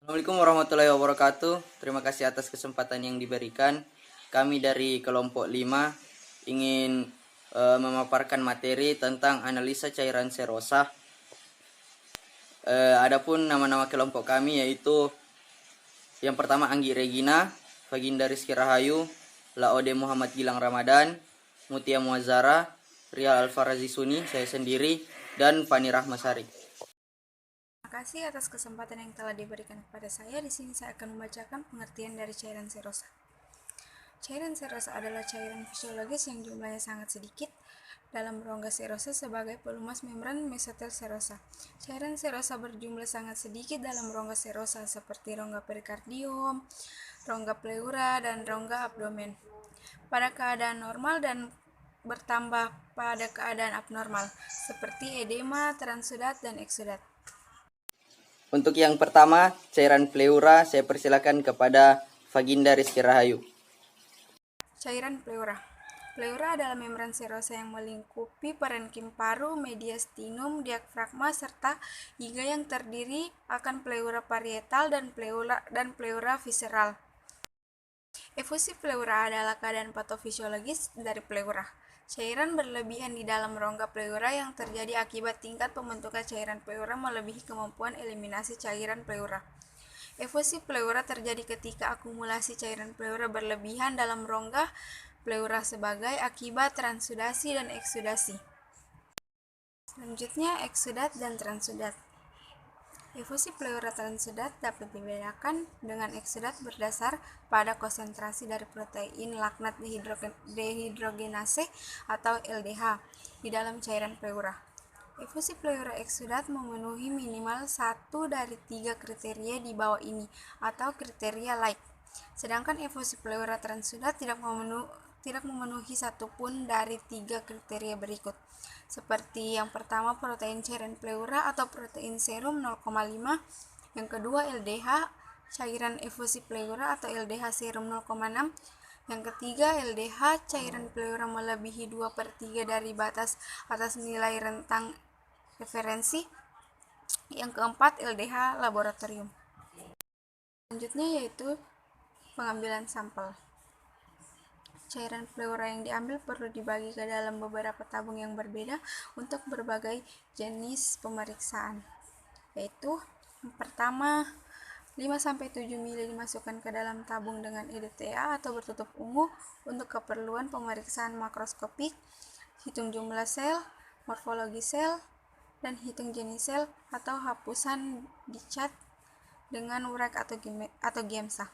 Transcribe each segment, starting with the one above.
Assalamualaikum warahmatullahi wabarakatuh. Terima kasih atas kesempatan yang diberikan. Kami dari kelompok 5 ingin memaparkan materi tentang analisa cairan serosa. Adapun nama-nama kelompok kami yaitu yang pertama Anggi Regina, Faginda Rizky Rahayu, Laode Muhammad Gilang Ramadan, Mutia Muazzara, Ria Alfarazi Suni, saya sendiri, dan Fani Rahmasari. Terima kasih atas kesempatan yang telah diberikan kepada saya. Di sini saya akan membacakan pengertian dari cairan serosa. Cairan serosa adalah cairan fisiologis yang jumlahnya sangat sedikit dalam rongga serosa sebagai pelumas membran mesotel serosa. Cairan serosa berjumlah sangat sedikit dalam rongga serosa seperti rongga perikardium, rongga pleura, dan rongga abdomen. Pada keadaan normal dan bertambah pada keadaan abnormal seperti edema, transudat, dan eksudat. Untuk yang pertama, cairan pleura, saya persilakan kepada Faginda Rizky Rahayu. Cairan pleura. Pleura adalah membran serosa yang melingkupi parenkim paru, mediastinum, diafragma, serta iga yang terdiri akan pleura parietal dan pleura visceral. Efusi pleura adalah keadaan patofisiologis dari pleura. Cairan berlebihan di dalam rongga pleura yang terjadi akibat tingkat pembentukan cairan pleura melebihi kemampuan eliminasi cairan pleura. Efusi pleura terjadi ketika akumulasi cairan pleura berlebihan dalam rongga pleura sebagai akibat transudasi dan eksudasi. Selanjutnya, eksudat dan transsudat. Efusi pleura transsudat dapat dibedakan dengan eksudat berdasar pada konsentrasi dari protein laknat dehidrogenase atau LDH di dalam cairan pleura. Efusi pleura eksudat memenuhi minimal 1 dari 3 kriteria di bawah ini atau kriteria Light. Sedangkan efusi pleura transsudat tidak memenuhi satupun dari 3 kriteria berikut. Seperti yang pertama protein cairan pleura atau protein serum 0,5, yang kedua LDH cairan efusi pleura atau LDH serum 0,6, yang ketiga LDH cairan pleura melebihi 2/3 dari batas atas nilai rentang referensi, yang keempat LDH laboratorium. Selanjutnya yaitu pengambilan sampel. Cairan pleura yang diambil perlu dibagi ke dalam beberapa tabung yang berbeda untuk berbagai jenis pemeriksaan, yaitu yang pertama 5-7 ml dimasukkan ke dalam tabung dengan EDTA atau bertutup ungu untuk keperluan pemeriksaan makroskopik, hitung jumlah sel, morfologi sel, dan hitung jenis sel atau hapusan dicat dengan urek atau GEMSA.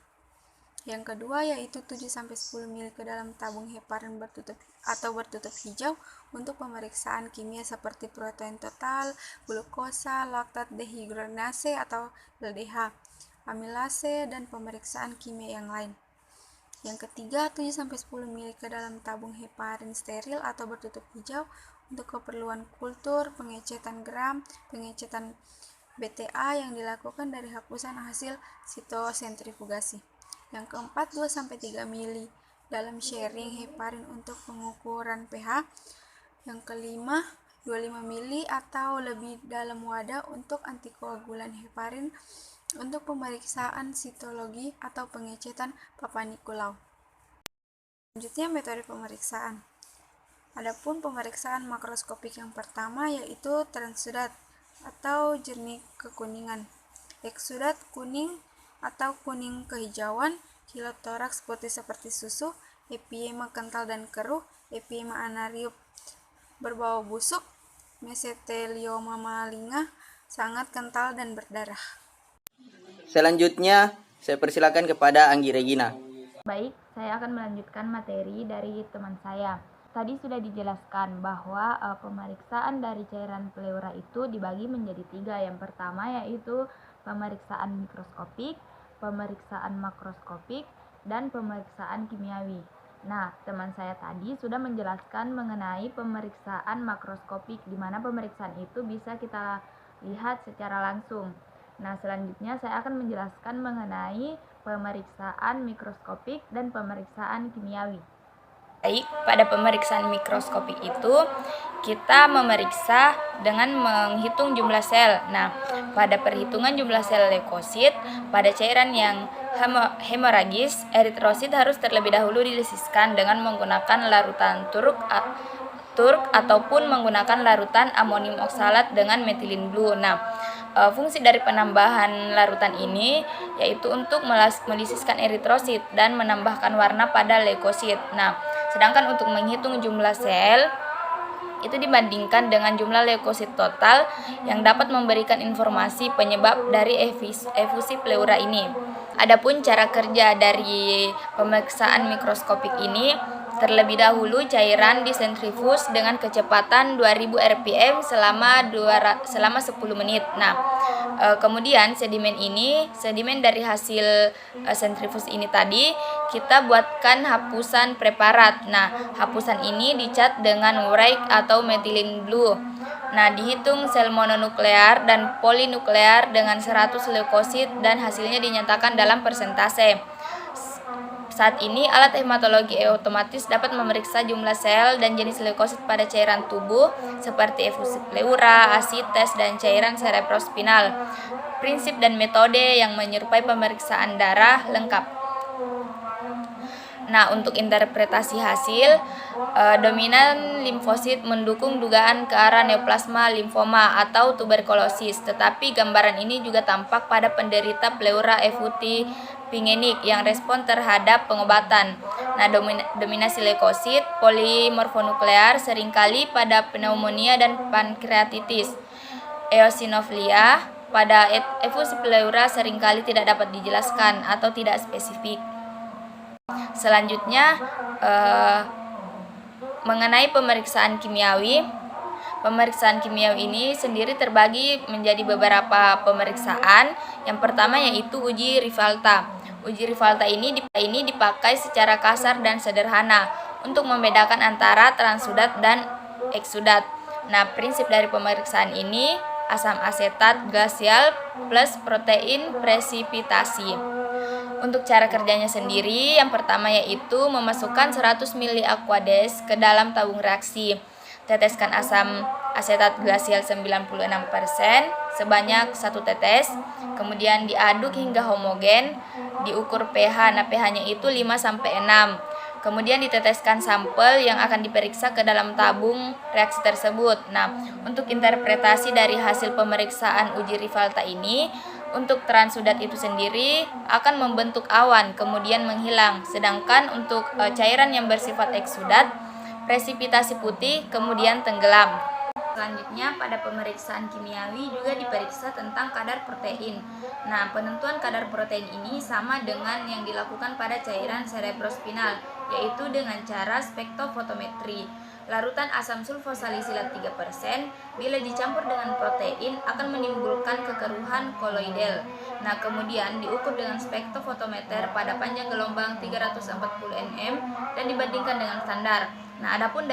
Yang kedua yaitu 7-10 ml ke dalam tabung heparin bertutup hijau untuk pemeriksaan kimia seperti protein total, glukosa, laktat dehidrogenase atau LDH, amilase, dan pemeriksaan kimia yang lain. Yang ketiga 7-10 ml ke dalam tabung heparin steril atau bertutup hijau untuk keperluan kultur, pengecetan gram, pengecetan BTA yang dilakukan dari hapusan hasil sitosentrifugasi. Yang keempat 2-3 ml dalam sharing heparin untuk pengukuran pH. Yang kelima 25 ml atau lebih dalam wadah untuk antikoagulan heparin untuk pemeriksaan sitologi atau pengecetan Papa Nikolaou. Selanjutnya metode pemeriksaan. Adapun pemeriksaan makroskopik yang pertama yaitu transsudat atau jernih kekuningan, eksudat kuning atau kuning kehijauan, kilotoraks putih seperti susu, epiema kental dan keruh, epiema anarium berbau busuk, mesotelioma maligna sangat kental dan berdarah. Selanjutnya, saya persilakan kepada Anggi Regina. Baik, saya akan melanjutkan materi dari teman saya. Tadi sudah dijelaskan bahwa pemeriksaan dari cairan pleura itu dibagi menjadi 3. Yang pertama yaitu pemeriksaan mikroskopik, pemeriksaan makroskopik, dan pemeriksaan kimiawi. Nah, teman saya tadi sudah menjelaskan mengenai pemeriksaan makroskopik, di mana pemeriksaan itu bisa kita lihat secara langsung. Nah, selanjutnya saya akan menjelaskan mengenai pemeriksaan mikroskopik dan pemeriksaan kimiawi. Baik, pada pemeriksaan mikroskopik itu kita memeriksa dengan menghitung jumlah sel. Nah, pada perhitungan jumlah sel leukosit pada cairan yang hemoragis, eritrosit harus terlebih dahulu dilisiskan dengan menggunakan larutan turk ataupun menggunakan larutan amonium oksalat dengan metilin blue. Nah, fungsi dari penambahan larutan ini yaitu untuk melisiskan eritrosit dan menambahkan warna pada leukosit. Nah, sedangkan untuk menghitung jumlah sel itu dibandingkan dengan jumlah leukosit total yang dapat memberikan informasi penyebab dari efusi pleura ini. Adapun cara kerja dari pemeriksaan mikroskopik ini, terlebih dahulu cairan disentrifus dengan kecepatan 2000 rpm selama 10 menit. Nah, kemudian sedimen dari hasil sentrifus ini tadi kita buatkan hapusan preparat. Nah, hapusan ini dicat dengan urate atau metilin blue. Nah, dihitung sel mononuklear dan polinuklear dengan 100 leukosit dan hasilnya dinyatakan dalam persentase. Saat ini alat hematologi otomatis dapat memeriksa jumlah sel dan jenis leukosit pada cairan tubuh seperti efusi pleura, asites, dan cairan cerebrospinal. Prinsip dan metode yang menyerupai pemeriksaan darah lengkap. Nah, untuk interpretasi hasil, dominan limfosit mendukung dugaan ke arah neoplasma limfoma atau tuberkulosis, tetapi gambaran ini juga tampak pada penderita pleura efuti pingenik yang respon terhadap pengobatan. Nah, dominasi leukosit polimorfonuklear seringkali pada pneumonia dan pankreatitis. Eosinofilia pada efusi pleura seringkali tidak dapat dijelaskan atau tidak spesifik. Selanjutnya mengenai pemeriksaan kimiawi. Pemeriksaan kimiawi ini sendiri terbagi menjadi beberapa pemeriksaan. Yang pertama yaitu uji Rivalta. Uji Rivalta ini dipakai secara kasar dan sederhana untuk membedakan antara transudat dan eksudat. Nah, prinsip dari pemeriksaan ini asam asetat glasial plus protein presipitasi. Untuk cara kerjanya sendiri, yang pertama yaitu memasukkan 100 ml aquades ke dalam tabung reaksi. Teteskan asam asetat glasial 96% sebanyak 1 tetes. Kemudian diaduk hingga homogen, diukur pH. Nah, pH-nya itu 5-6. Kemudian diteteskan sampel yang akan diperiksa ke dalam tabung reaksi tersebut. Nah, untuk interpretasi dari hasil pemeriksaan uji Rivalta ini, untuk transudat itu sendiri akan membentuk awan kemudian menghilang, sedangkan untuk cairan yang bersifat eksudat, presipitasi putih kemudian tenggelam. Selanjutnya pada pemeriksaan kimiawi juga diperiksa tentang kadar protein. Nah, penentuan kadar protein ini sama dengan yang dilakukan pada cairan cerebrospinal, yaitu dengan cara spektrofotometri. Larutan asam sulfosalisilat 3% bila dicampur dengan protein akan menimbulkan kekeruhan koloidal. Nah, kemudian diukur dengan spektrofotometer pada panjang gelombang 340 nm dan dibandingkan dengan standar. Nah, adapun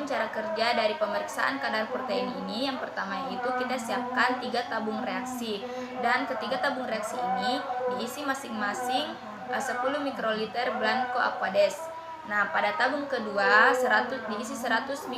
cara kerja dari pemeriksaan kadar protein ini, yang pertama yaitu kita siapkan 3 tabung reaksi, dan ketiga tabung reaksi ini diisi masing-masing 10 mikroliter blanco aquades. Nah, pada tabung kedua diisi 100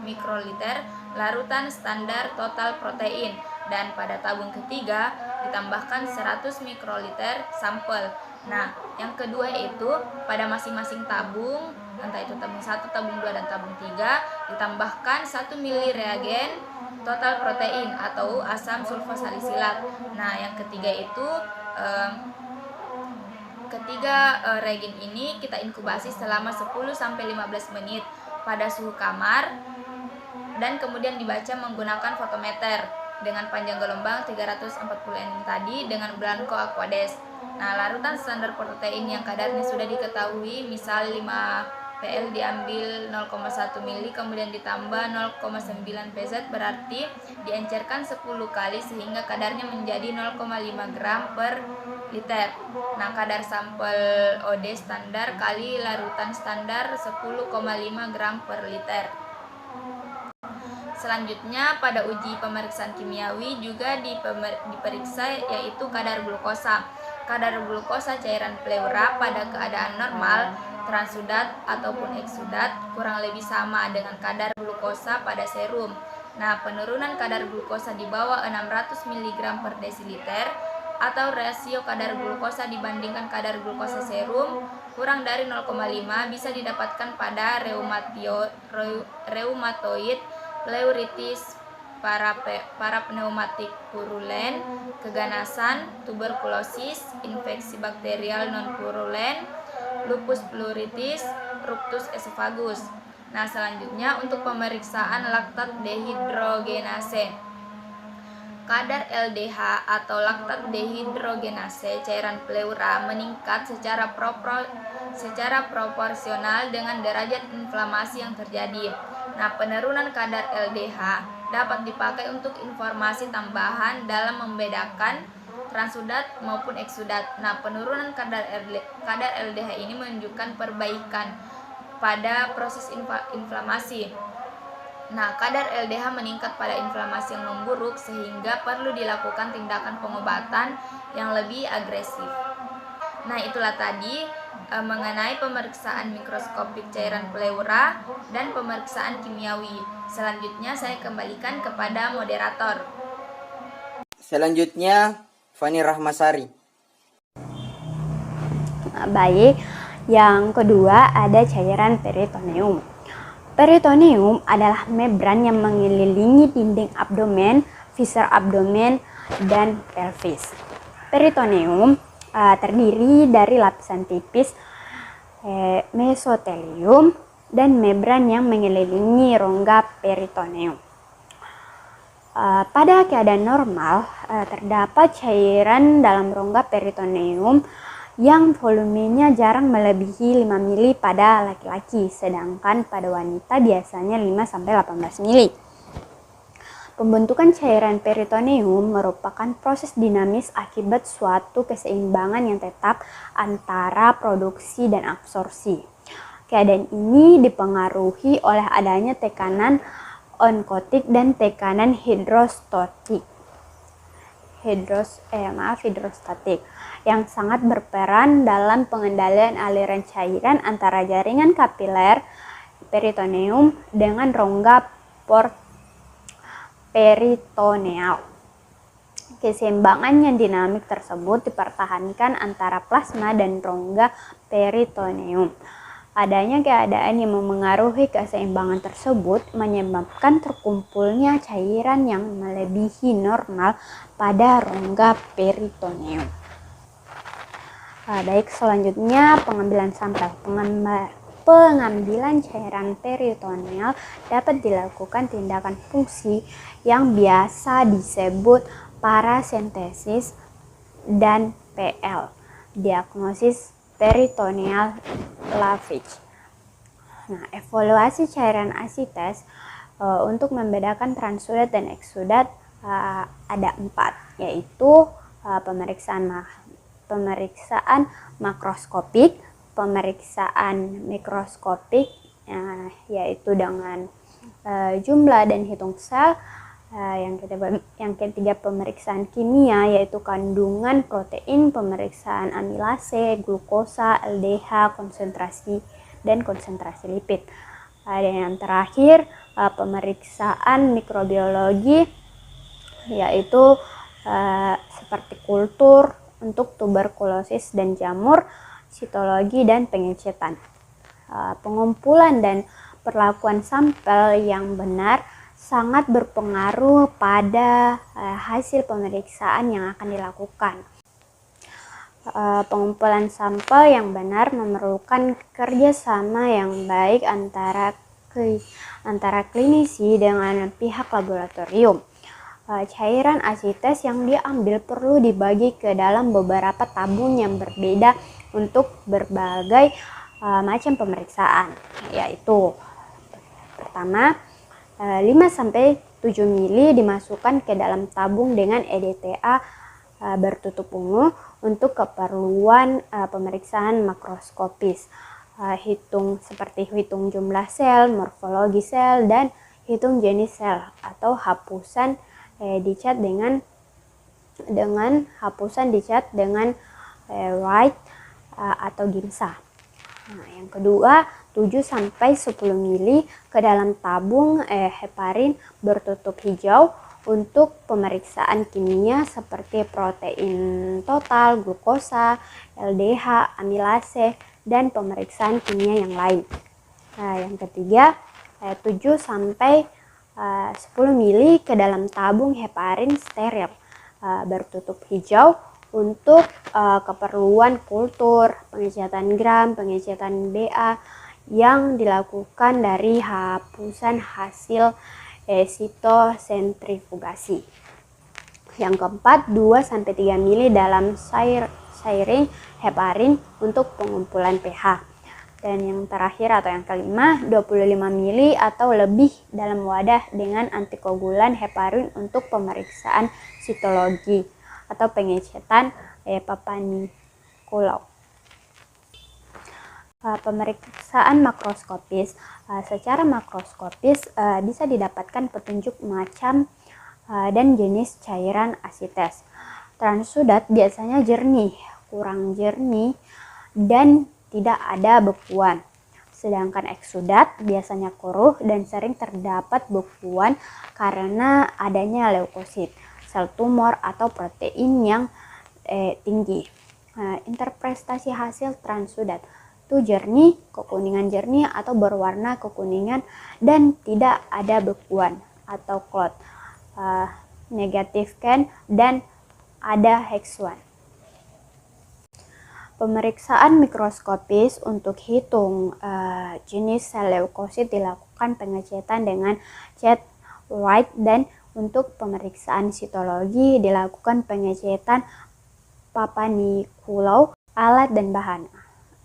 mikroliter larutan standar total protein, dan pada tabung ketiga ditambahkan 100 mikroliter sampel. Nah, yang kedua yaitu pada masing-masing tabung, entah itu tabung 1, tabung 2, dan tabung 3, ditambahkan 1 ml reagen total protein atau asam sulfosalisilat. Nah, yang ketiga itu reagen ini kita inkubasi selama 10-15 menit pada suhu kamar dan kemudian dibaca menggunakan fotometer dengan panjang gelombang 340 nm tadi dengan blanco aquades. Nah, larutan standar protein yang kadarnya sudah diketahui, misal 5 PL diambil 0,1 mili kemudian ditambah 0,9 PZ, berarti diencerkan 10 kali sehingga kadarnya menjadi 0,5 gram per liter. Nah, kadar sampel OD standar kali larutan standar 10,5 gram per liter. Selanjutnya pada uji pemeriksaan kimiawi juga diperiksa yaitu kadar glukosa. Kadar glukosa cairan pleura pada keadaan normal transudat ataupun eksudat kurang lebih sama dengan kadar glukosa pada serum. Nah, penurunan kadar glukosa di bawah 600 mg per desiliter atau rasio kadar glukosa dibandingkan kadar glukosa serum kurang dari 0,5 bisa didapatkan pada reumatoid, pleuritis, parapneumatik purulen, keganasan, tuberkulosis, infeksi bakterial non-purulen, lupus pleuritis, ruptus esophagus. Nah, selanjutnya untuk pemeriksaan laktat dehidrogenase. Kadar LDH atau laktat dehidrogenase cairan pleura meningkat secara proporsional dengan derajat inflamasi yang terjadi. Nah, penurunan kadar LDH dapat dipakai untuk informasi tambahan dalam membedakan transudat maupun eksudat. Nah, penurunan kadar LDH ini menunjukkan perbaikan pada proses inflamasi. Nah, kadar LDH meningkat pada inflamasi yang memburuk sehingga perlu dilakukan tindakan pengobatan yang lebih agresif. Nah, itulah tadi mengenai pemeriksaan mikroskopik cairan pleura dan pemeriksaan kimiawi. Selanjutnya saya kembalikan kepada moderator. Selanjutnya Fani Rahmasari. Baik, yang kedua ada cairan peritoneum. Peritoneum adalah membran yang mengelilingi dinding abdomen, viscer abdomen, dan pelvis. Peritoneum terdiri dari lapisan tipis mesotelium dan membran yang mengelilingi rongga peritoneum. Pada keadaan normal, terdapat cairan dalam rongga peritoneum yang volumenya jarang melebihi 5 mili pada laki-laki, sedangkan pada wanita biasanya 5-18 mili. Pembentukan cairan peritoneum merupakan proses dinamis akibat suatu keseimbangan yang tetap antara produksi dan absorpsi. Keadaan ini dipengaruhi oleh adanya tekanan onkotik dan tekanan hidrostatik yang sangat berperan dalam pengendalian aliran cairan antara jaringan kapiler peritoneum dengan rongga peritoneal. Keseimbangan yang dinamik tersebut dipertahankan antara plasma dan rongga peritoneum. Adanya keadaan yang memengaruhi keseimbangan tersebut menyebabkan terkumpulnya cairan yang melebihi normal pada rongga peritoneum. Baik, selanjutnya pengambilan sampel. Pengambilan cairan peritoneal dapat dilakukan tindakan fungsi yang biasa disebut parasentesis dan PL, diagnosis peritoneal lavage. Nah, evaluasi cairan asites untuk membedakan transudat dan eksudat ada 4, yaitu pemeriksaan makroskopik, pemeriksaan mikroskopik, yaitu dengan jumlah dan hitung sel. Yang ketiga pemeriksaan kimia, yaitu kandungan protein, pemeriksaan amilase, glukosa, LDH, konsentrasi lipid. Dan yang terakhir pemeriksaan mikrobiologi, yaitu seperti kultur untuk tuberkulosis dan jamur, sitologi dan pengecetan. Pengumpulan dan perlakuan sampel yang benar sangat berpengaruh pada hasil pemeriksaan yang akan dilakukan. Pengumpulan sampel yang benar memerlukan kerjasama yang baik antara klinisi dengan pihak laboratorium. Cairan asites yang diambil perlu dibagi ke dalam beberapa tabung yang berbeda untuk berbagai macam pemeriksaan, yaitu pertama 5-7 mili dimasukkan ke dalam tabung dengan EDTA bertutup ungu untuk keperluan pemeriksaan makroskopis. Seperti hitung jumlah sel, morfologi sel, dan hitung jenis sel atau hapusan dicat dengan white atau ginsa. Nah, yang kedua, 7 sampai 10 mili ke dalam tabung heparin bertutup hijau untuk pemeriksaan kimia seperti protein total, glukosa, LDH, amilase, dan pemeriksaan kimia yang lain. Nah, yang ketiga, 7 sampai 10 mili ke dalam tabung heparin steril bertutup hijau untuk keperluan kultur, pengecatan gram, pengecatan BA yang dilakukan dari hapusan hasil sitosentrifugasi. Yang keempat, 2-3 mili dalam syring heparin untuk pengumpulan pH. Dan yang terakhir atau yang kelima, 25 mili atau lebih dalam wadah dengan antikoagulan heparin untuk pemeriksaan sitologi atau pengecetan Papa Nicolau. Pemeriksaan makroskopis. Secara makroskopis bisa didapatkan petunjuk macam dan jenis cairan asites. Transudat biasanya jernih, kurang jernih, dan tidak ada bekuan. Sedangkan eksudat biasanya keruh dan sering terdapat bekuan karena adanya leukosit, sel tumor atau protein yang tinggi. Interpretasi hasil transudat itu jernih, kekuningan jernih atau berwarna kekuningan dan tidak ada bekuan atau clot, negatif can, dan ada hexuan. Pemeriksaan mikroskopis untuk hitung jenis sel leukosit dilakukan pengecetan dengan cat Wright, dan untuk pemeriksaan sitologi dilakukan pengecetan Papa Nicolau. Alat dan bahan.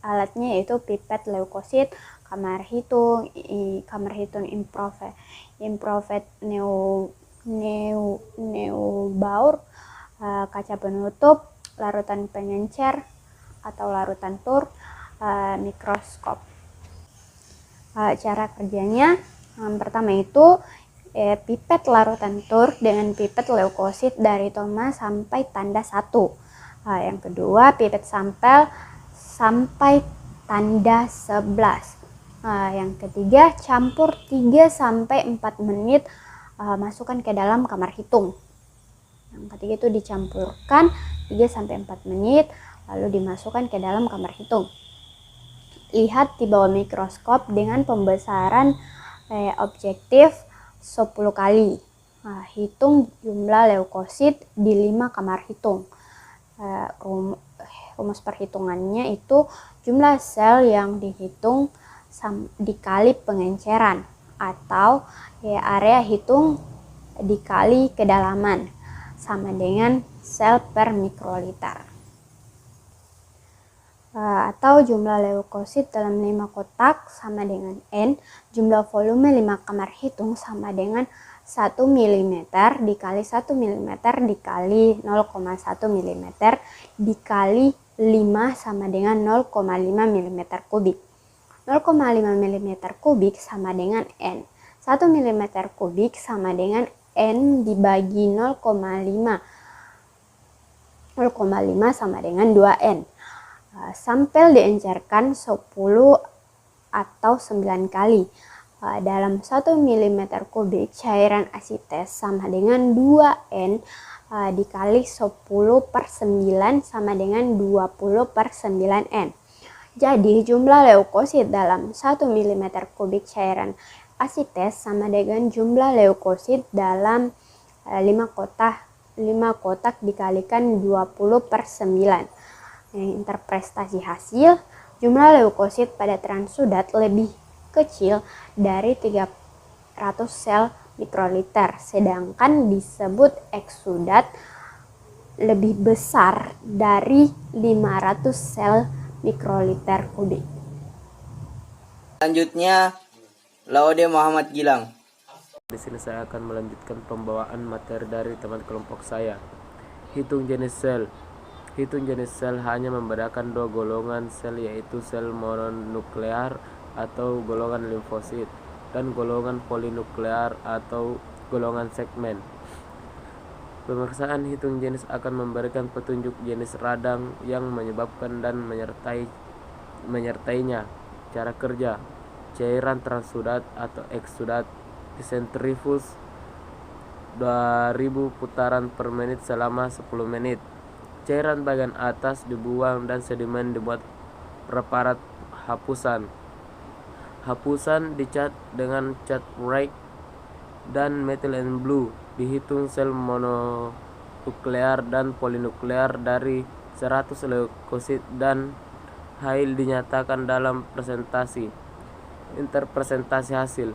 Alatnya yaitu pipet leukosit, kamar hitung infrared Neubauer, kaca penutup, larutan pengencer atau larutan tur, mikroskop. Cara kerjanya, yang pertama itu pipet larutan tur dengan pipet leukosit dari toma sampai tanda 1. Yang kedua, pipet sampel sampai tanda 11. Yang ketiga, campur 3 sampai 4 menit, masukkan ke dalam kamar hitung. Yang ketiga itu dicampurkan 3 sampai 4 menit lalu dimasukkan ke dalam kamar hitung. Lihat di bawah mikroskop dengan pembesaran objektif 10 kali. Hitung jumlah leukosit di 5 kamar hitung. Rumus perhitungannya itu jumlah sel yang dihitung dikali pengenceran atau area hitung dikali kedalaman sama dengan sel per mikroliter. Atau jumlah leukosit dalam 5 kotak sama dengan N, jumlah volume 5 kamar hitung sama dengan 1 mm dikali 1 mm dikali 0,1 mm dikali 5 sama dengan 0,5 mm kubik. 0,5 mm kubik sama dengan N. 1 mm kubik sama dengan N dibagi 0,5. 0,5 sama dengan 2N. Sampel diencerkan 10 atau 9 kali. Dalam 1 mm kubik cairan asites sama dengan 2N dikali 10/9 sama dengan 20/9N. Jadi jumlah leukosit dalam 1 mm kubik cairan asites sama dengan jumlah leukosit dalam 5 kotak dikalikan 20/9. Interpretasi hasil, jumlah leukosit pada transudat lebih kecil dari 300 sel mikroliter, sedangkan disebut eksudat lebih besar dari 500 sel mikroliter kubik. Selanjutnya, Laode Muhammad Gilang. Di sini saya akan melanjutkan pembawaan materi dari teman kelompok saya. Hitung jenis sel. Hitung jenis sel hanya membedakan 2 golongan sel, yaitu sel mononuklear atau golongan limfosit dan golongan polinuklear atau golongan segmen. Pemeriksaan hitung jenis akan memberikan petunjuk jenis radang yang menyebabkan dan menyertai menyertainya. Cara kerja: cairan transudat atau eksudat disentrifus 2000 putaran per menit selama 10 menit. Cairan bagian atas dibuang dan sedimen dibuat preparat hapusan. Hapusan dicat dengan cat white dan methyl and blue. Dihitung sel mononuklear dan polinuklear dari 100 leukosit dan hasil dinyatakan dalam presentasi. Interpresentasi hasil: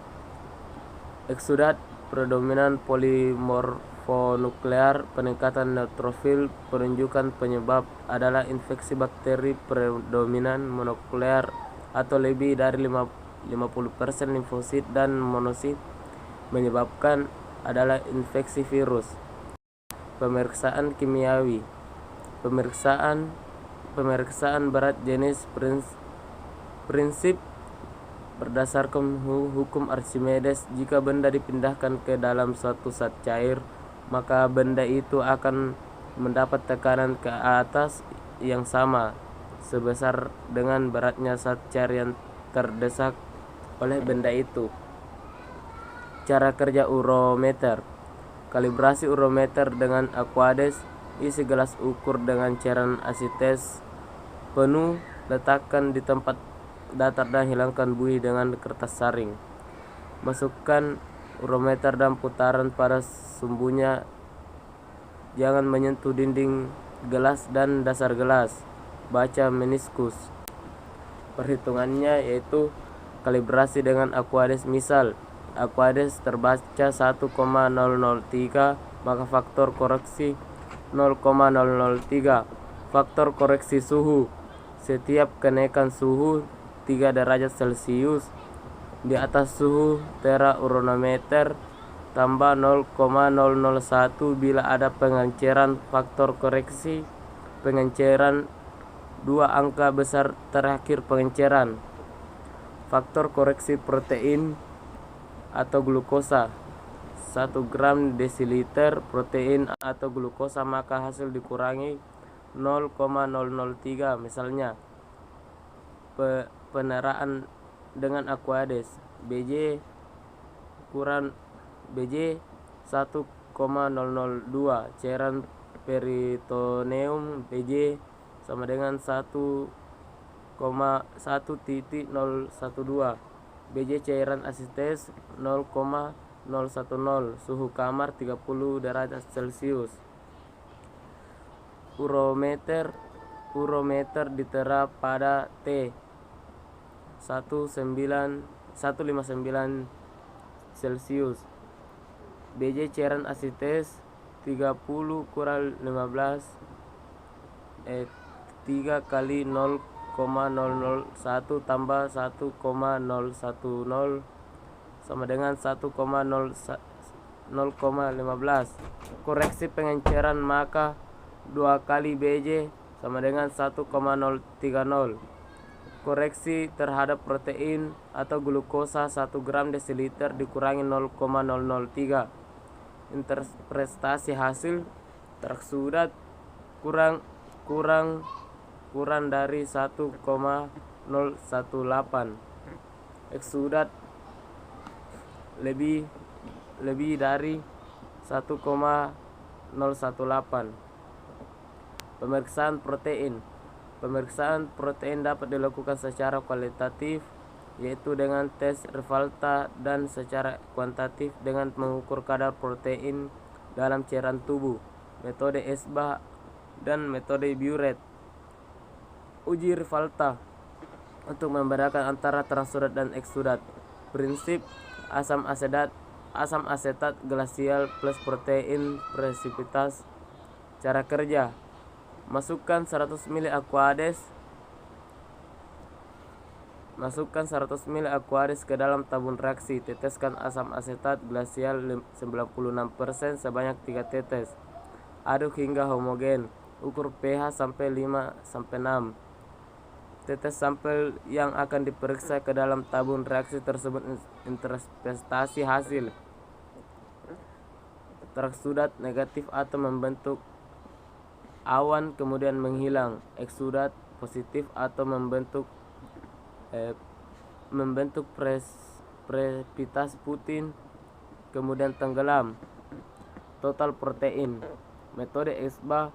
eksudat predominan polimorfonuklear, peningkatan neutrofil, penunjukan penyebab adalah infeksi bakteri predominan monoklear atau lebih dari 50% limfosit dan monosit, menyebabkan adalah infeksi virus. Pemeriksaan kimiawi: pemeriksaan berat jenis prinsip berdasarkan hukum Archimedes. Jika benda dipindahkan ke dalam suatu zat cair, maka benda itu akan mendapat tekanan ke atas yang sama sebesar dengan beratnya zat cair yang terdesak oleh benda itu. Cara kerja urometer: kalibrasi urometer dengan Aquades. Isi gelas ukur dengan cairan asetes penuh, letakkan di tempat datar dan hilangkan buih dengan kertas saring. Masukkan urometer dan putaran pada sumbunya, jangan menyentuh dinding gelas dan dasar gelas. Baca meniskus. Perhitungannya yaitu kalibrasi dengan Aquades. Misal, Aquades terbaca 1,003, maka faktor koreksi 0,003. Faktor koreksi suhu: setiap kenaikan suhu 3 derajat Celcius di atas suhu tera-urometer tambah 0,001 bila ada pengenceran faktor koreksi pengenceran 2 angka besar terakhir pengenceran. Faktor koreksi protein atau glukosa: 1 gram desiliter protein atau glukosa, maka hasil dikurangi 0,003. Misalnya, peneraan dengan Aquades: Bj kurang Bj 1,002. Cairan peritoneum Bj sama dengan 1,1.012. Bj cairan asetes 0,010. Suhu kamar 30 derajat Celcius. Urometer ditera pada T 159 Celcius. Bj cairan asetes 30 kurang 15 3 kali 0,001 tambah 1,010 sama dengan 0,15. Koreksi pengenceran, maka 2 kali Bj sama dengan 1,030. Koreksi terhadap protein atau glukosa 1 gram desiliter dikurangi 0,003. Interpretasi hasil: tersudat kurang dari 1,018. Eksudat lebih dari 1,018. Pemeriksaan protein: pemeriksaan protein dapat dilakukan secara kualitatif, yaitu dengan tes Rivalta, dan secara kuantitatif dengan mengukur kadar protein dalam cairan tubuh, metode Esbach dan metode Biuret. Uji Rivalta untuk membedakan antara transudat dan eksudat. Prinsip: asam asetat glasial plus protein presipitas. Cara kerja: masukkan 100 ml Aquades ke dalam tabung reaksi. Teteskan asam asetat glasial 96% sebanyak 3 tetes. Aduk hingga homogen. Ukur pH sampai 5-6. Tetes sampel yang akan diperiksa ke dalam tabung reaksi tersebut. Interpretasi hasil: transudat negatif atau membentuk awan kemudian menghilang. Eksudat positif atau membentuk membentuk presipitas putih kemudian tenggelam. Total protein. Metode ESBA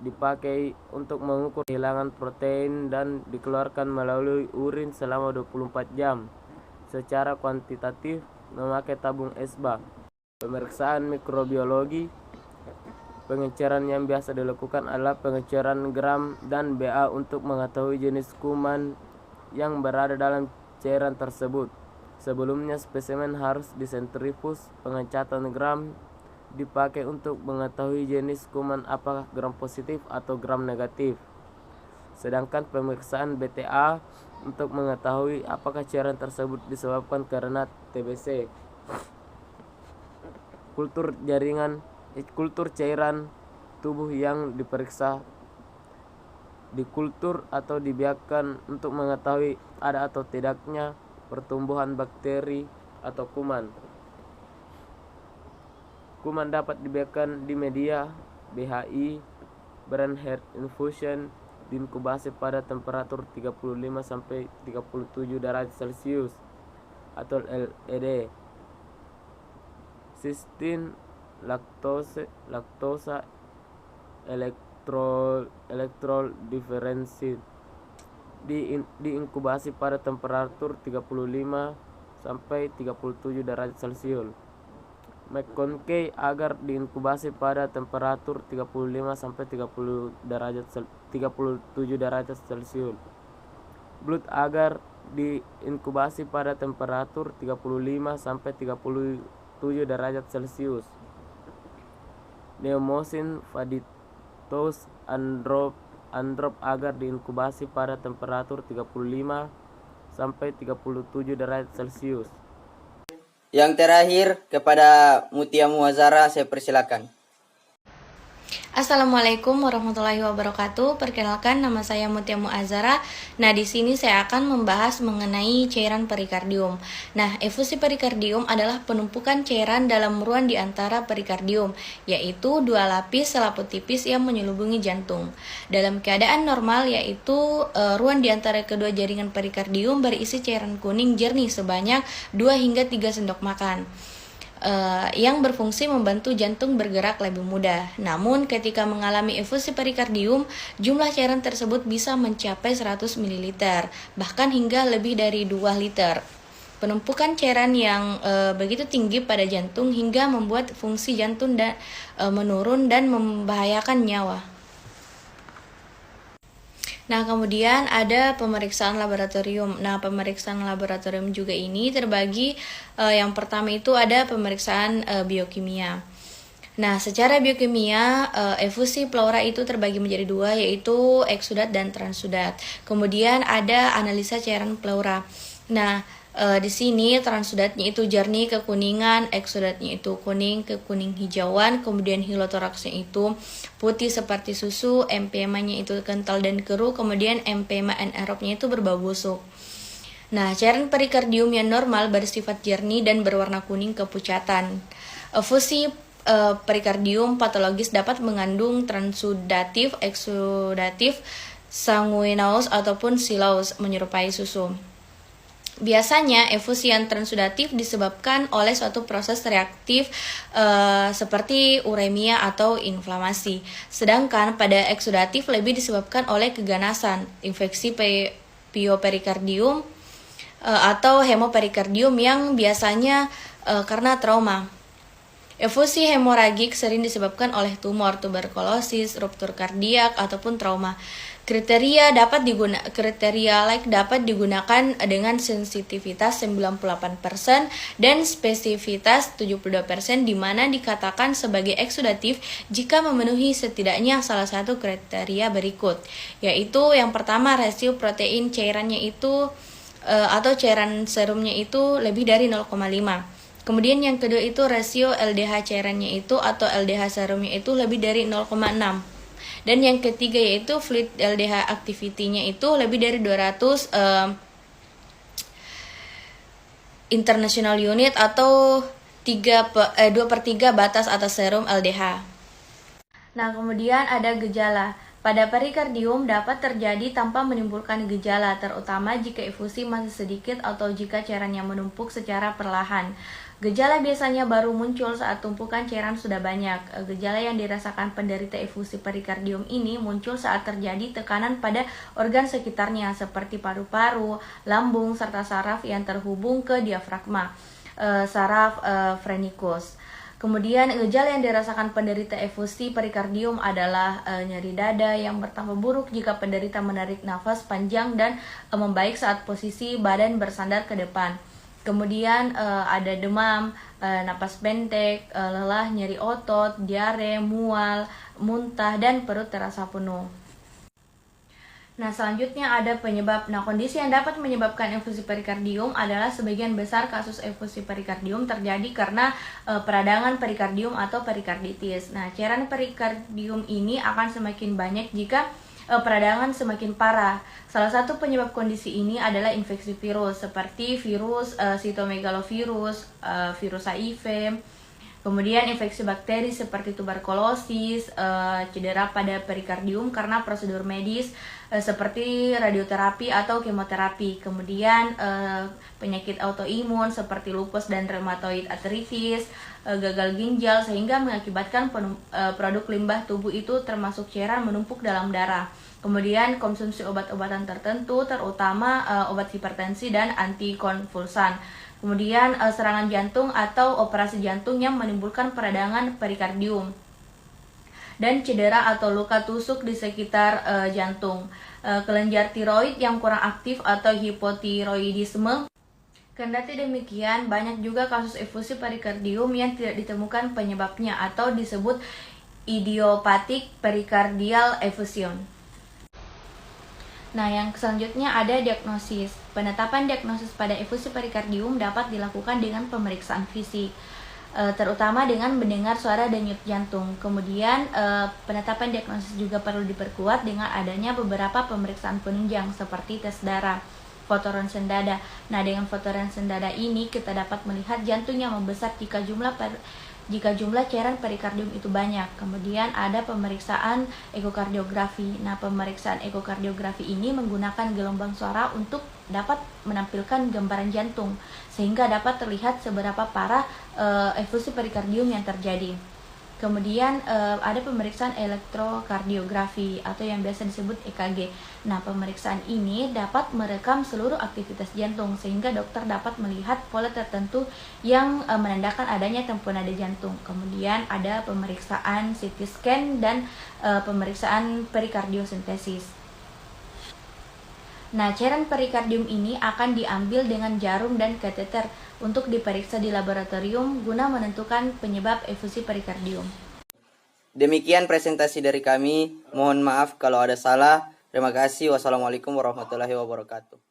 dipakai untuk mengukur kehilangan protein dan dikeluarkan melalui urin selama 24 jam. Secara kuantitatif memakai tabung ESBA. Pemeriksaan mikrobiologi. Pengeceran yang biasa dilakukan adalah pengeceran gram dan BA untuk mengetahui jenis kuman yang berada dalam cairan tersebut. Sebelumnya spesimen harus disentrifus. Pengecatan gram dipakai untuk mengetahui jenis kuman apakah gram positif atau gram negatif. Sedangkan pemeriksaan BTA untuk mengetahui apakah cairan tersebut disebabkan karena TBC. Kultur cairan tubuh yang diperiksa dikultur atau dibiarkan untuk mengetahui ada atau tidaknya pertumbuhan bakteri atau kuman. Kuman dapat dibiarkan di media BHI, brain heart infusion, diinkubasi pada temperatur 35 sampai 37 derajat Celcius atau LED. Sistin, laktosa, elektrol diferensi diinkubasi pada temperatur 35 sampai 37 derajat Celcius. McConkey agar diinkubasi pada temperatur 35 sampai 37 derajat Celcius. Blood agar diinkubasi pada temperatur 35 sampai 37 derajat Celcius. Neomosin Faditos Androp agar diinkubasi pada temperatur 35 sampai 37 derajat Celcius. Yang terakhir kepada Mutia Muazara saya persilakan. Assalamualaikum warahmatullahi wabarakatuh. Perkenalkan, nama saya Mutia Muazara. Nah, di sini saya akan membahas mengenai cairan perikardium. Nah, efusi perikardium adalah penumpukan cairan dalam ruang di antara perikardium, yaitu dua lapis selaput tipis yang menyelubungi jantung. Dalam keadaan normal, yaitu ruang di antara kedua jaringan perikardium berisi cairan kuning jernih sebanyak 2 hingga 3 sendok makan. Yang berfungsi membantu jantung bergerak lebih mudah. Namun ketika mengalami efusi perikardium, jumlah cairan tersebut bisa mencapai 100 ml, bahkan hingga lebih dari 2 liter. Penumpukan cairan yang begitu tinggi pada jantung hingga membuat fungsi jantung menurun dan membahayakan nyawa. Nah, kemudian ada pemeriksaan laboratorium. Nah, pemeriksaan laboratorium juga ini terbagi, yang pertama itu ada pemeriksaan biokimia. Nah, secara biokimia, efusi pleura itu terbagi menjadi dua, yaitu eksudat dan transudat. Kemudian ada analisa cairan pleura. Nah, di sini transudatnya itu jernih kekuningan, eksudatnya itu kuning ke kuning hijauan, kemudian hilotoraksnya itu putih seperti susu, empyema-nya itu kental dan keruh, kemudian empyema anaerobnya itu berbau busuk. Nah, cairan perikardium yang normal bersifat jernih dan berwarna kuning kepucatan. Efusi perikardium patologis dapat mengandung transudatif, eksudatif, sanguineous ataupun silaus menyerupai susu. Biasanya efusian transudatif disebabkan oleh suatu proses reaktif seperti uremia atau inflamasi. Sedangkan pada eksudatif lebih disebabkan oleh keganasan, infeksi pioperikardium atau hemoperikardium yang biasanya karena trauma. Efusi hemoragik sering disebabkan oleh tumor, tuberkulosis, ruptur kardiak ataupun trauma. Kriteria dapat digunakan dengan sensitivitas 98% dan spesifitas 72%, di mana dikatakan sebagai eksudatif jika memenuhi setidaknya salah satu kriteria berikut, yaitu yang pertama rasio protein cairannya itu atau cairan serumnya itu lebih dari 0,5. Kemudian yang kedua itu rasio LDH cairannya itu atau LDH serumnya itu lebih dari 0,6. Dan yang ketiga yaitu fluid LDH activity-nya itu lebih dari 200 international unit atau 2/3 batas atas serum LDH. Nah, kemudian ada gejala. pada perikardium dapat terjadi tanpa menimbulkan gejala, terutama jika efusi masih sedikit atau jika cairannya menumpuk secara perlahan. Gejala biasanya baru muncul saat tumpukan cairan sudah banyak. Gejala yang dirasakan penderita efusi perikardium ini muncul saat terjadi tekanan pada organ sekitarnya seperti paru-paru, lambung, serta saraf yang terhubung ke diafragma, saraf phrenikus. Kemudian gejala yang dirasakan penderita efusi perikardium adalah nyeri dada yang bertambah buruk jika penderita menarik nafas panjang dan membaik saat posisi badan bersandar ke depan. Kemudian ada demam, napas pendek, lelah, nyeri otot, diare, mual, muntah, dan perut terasa penuh. Nah, selanjutnya ada penyebab. Nah, kondisi yang dapat menyebabkan efusi perikardium adalah sebagian besar kasus efusi perikardium terjadi karena peradangan perikardium atau perikarditis. Nah, cairan perikardium ini akan semakin banyak jika peradangan semakin parah. Salah satu penyebab kondisi ini adalah infeksi virus seperti virus sitomegalovirus, virus HIV. Kemudian infeksi bakteri seperti tuberkulosis, cedera pada perikardium karena prosedur medis seperti radioterapi atau kemoterapi. Kemudian penyakit autoimun seperti lupus dan rheumatoid arthritis, gagal ginjal sehingga mengakibatkan produk limbah tubuh itu termasuk cairan menumpuk dalam darah. Kemudian konsumsi obat-obatan tertentu terutama obat hipertensi dan antikonvulsan. Kemudian serangan jantung atau operasi jantung yang menimbulkan peradangan perikardium dan cedera atau luka tusuk di sekitar jantung. Kelenjar tiroid yang kurang aktif atau hipotiroidisme. Kendati demikian, banyak juga kasus efusi perikardium yang tidak ditemukan penyebabnya atau disebut idiopathic pericardial effusion. Nah, yang selanjutnya ada diagnosis. Penetapan diagnosis pada efusi perikardium dapat dilakukan dengan pemeriksaan fisik, terutama dengan mendengar suara denyut jantung. Kemudian, penetapan diagnosis juga perlu diperkuat dengan adanya beberapa pemeriksaan penunjang seperti tes darah, foto ronsen dada. Nah, dengan foto ronsen dada ini kita dapat melihat jantung yang membesar jika jumlah cairan perikardium itu banyak. Kemudian ada pemeriksaan ekokardiografi. Nah, pemeriksaan ekokardiografi ini menggunakan gelombang suara untuk dapat menampilkan gambaran jantung sehingga dapat terlihat seberapa parah efusi perikardium yang terjadi. Kemudian ada pemeriksaan elektrokardiografi atau yang biasa disebut EKG. Nah, pemeriksaan ini dapat merekam seluruh aktivitas jantung sehingga dokter dapat melihat pola tertentu yang menandakan adanya tempo nada jantung. Kemudian ada pemeriksaan CT scan dan pemeriksaan perikardiosintesis. Nah, cairan perikardium ini akan diambil dengan jarum dan kateter untuk diperiksa di laboratorium guna menentukan penyebab efusi perikardium. Demikian presentasi dari kami. Mohon maaf kalau ada salah. Terima kasih. Wassalamualaikum warahmatullahi wabarakatuh.